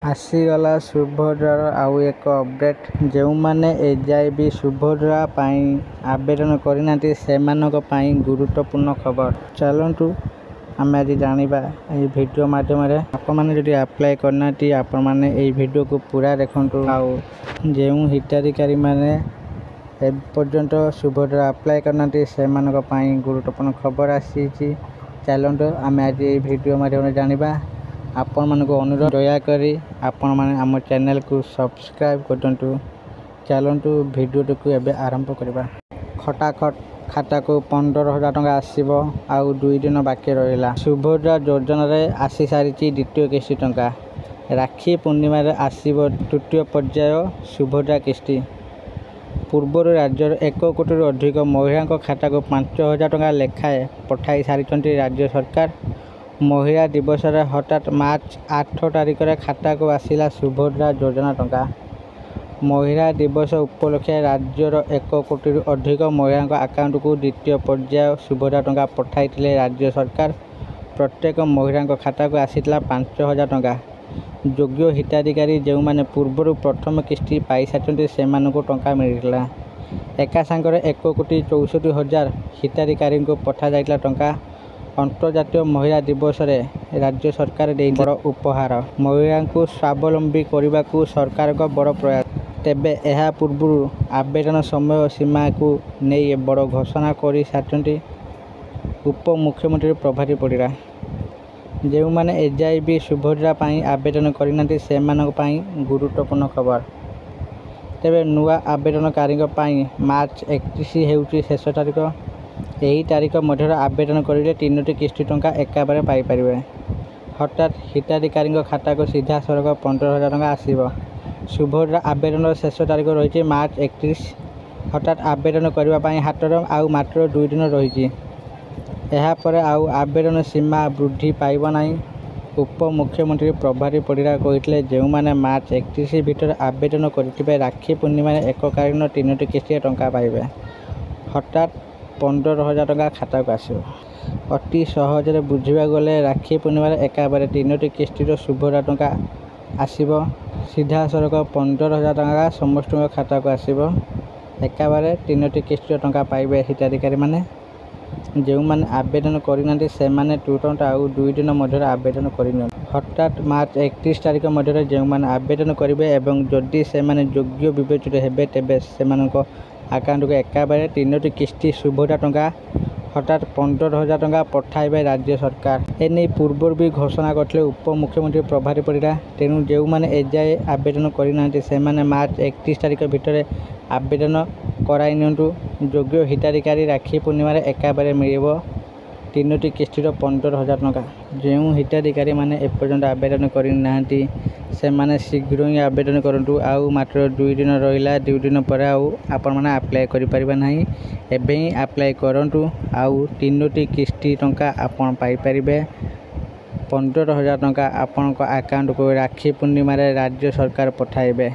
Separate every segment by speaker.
Speaker 1: आसीगला सुभद्रार आउ एक अपडेट जो मैंने एजाएबी सुभद्रा आवेदन करना से गुरुत्वपूर्ण खबर चलतु आम आज जाना वीडियो मध्यम आपने अप्लाई करना आपण वीडियो को पूरा देखु आउ जो हिताधिकारी मैंने एपर्यंत सुभद्रा अप्लाई करना से गुरुत्वपूर्ण खबर आसी चलतु आम आज वीडियो मध्यम जाना आपण मान को अनुरोध दयाकोरी आपण माने आम चैनल को सब्सक्राइब करतु। चलतु वीडियो को एबे आरंभ करबा। खटाखट खाता को 15,000 टंका आसीबो आउ 2 दिन बाकी रहिला। सुभद्रा योजना रे आसी सारी द्वितीय किस्ती टंका। राखी पूर्णिमा रे आसीबो तृतीय पर्याय सुभद्रा किस्ती। पूर्व राज्य 1 कोटी अधिक महिला खाता को 5,000 टंका लेखाए पठाई सारी राज्य सरकार। महिला दिवस रे हठात मार्च 8 तारिख रे खाता को आसिला सुभद्रा योजना टंका। महिला दिवस उपलक्षे राज्यर 1 कोटी अधिक महिला अकाउंट को द्वितीय पर्याय सुभद्रा टंका पठाई राज्य सरकार। प्रत्येक महिला खाता को आसीला 5,000 टंका। योग्य हिताधिकारी जो माने पूर्व प्रथम किस्ती पाई सारी से टंका मिलला। एका सांगरे 1 कोटी 64,000 हिताधिकारी को पठा जाइला टंका। अंतर्जातीय महिला दिवस रे राज्य सरकार दे बड़ उपहार। महिला को स्वावलंबी करने को सरकार का बड़ प्रयास। तेबे यह पूर्व आवेदन समय सीमा को नहीं बड़ घोषणा कर सारी उप मुख्यमंत्री प्रभारी परिड़ा। जो मैंने एजाएबी सुभद्रा आवेदन करना से गुरुत्वपूर्ण खबर। तेबे नुआ आवेदनकारी मार्च 31 होउची शेष तारिख। यही तारीख मध्य आवेदन करेंगे 3टी किस्ती टंका एकाबारे पाइपर। हठात हिताधिकारी खाता को सीधा सड़क 15,000 टंका आसब। सुभद्रा आवेदन शेष तारीख रही मार्च 31। हठात आवेदन करने हाटर आउ मात्र 2 दिन रही। यापर आउ आवेदन सीमा वृद्धि पाइब नहीं। उप मुख्यमंत्री प्रभारी परिड़ा कहते जो मैंने मार्च 31 भितर आवेदन करेंगे राखी पूर्णिमा एककालीन 3टी किस्ती टंका पाइबे। हठात 15,000 टंका खाता को आसो। अति सहजरे बुझा गले राखी पूर्णिमा एकाबारे 3टी किस्ती सुभद्रा टंका आसब। सीधा सड़क 15,000 टंका समस्त खाता को आसब। एकाबारे 3टी किस्ती टंका पाइबे हिताधिकारी माने। जो मैंने आवेदन करना से तुरंत आउ 2 दिन मध्य आवेदन करनी। हठात मार्च 31 तारिख मध्य जो मैंने आवेदन करेंगे एवं जदि से योग्य विवेचित हेबे तेबे से अकाउंट को एकाबारे 3टी किस्ती सुभद्रा टंका हठात 15,000 टंका पठाइबे राज्य सरकार। एने पूर्व भी घोषणा करते उप मुख्यमंत्री प्रभारी परिड़ा। तेणु जो मैंने एजाए आवेदन करना से मार्च 31 तारिख भितर आवेदन कराई नियंतु। योग्य हिताधिकारी राखी पूर्णिमा एकाबारे मिल 3टी किस्ती 15,000 टंका। जो हिताधिकारी मैंने एपर्यंत आवेदन करना से शीघ्र ही आवेदन करूँ। आउ मात्र 2 दिन रहा। 2 दिन पर आपण मैंने अप्लाई करें ना एवं ही अप्लाई करूँ। आउ 3टी किस्ती टंका आपड़ पाइपर। 15,000 टंका आपण अकाउंट को राखी पूर्णिमा राज्य सरकार पठाइबे।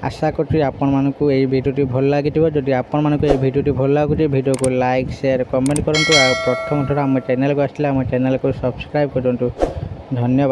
Speaker 1: आशा करूँ आपण मानक ये भिडियो भल लगी। जदि आपण मानक ये भिडियो भल लगुच भिडियो को लाइक शेयर कमेंट करूँ। प्रथम थर आम चैनल को आसला आम चैनल को सब्सक्राइब करूँ। धन्यवाद।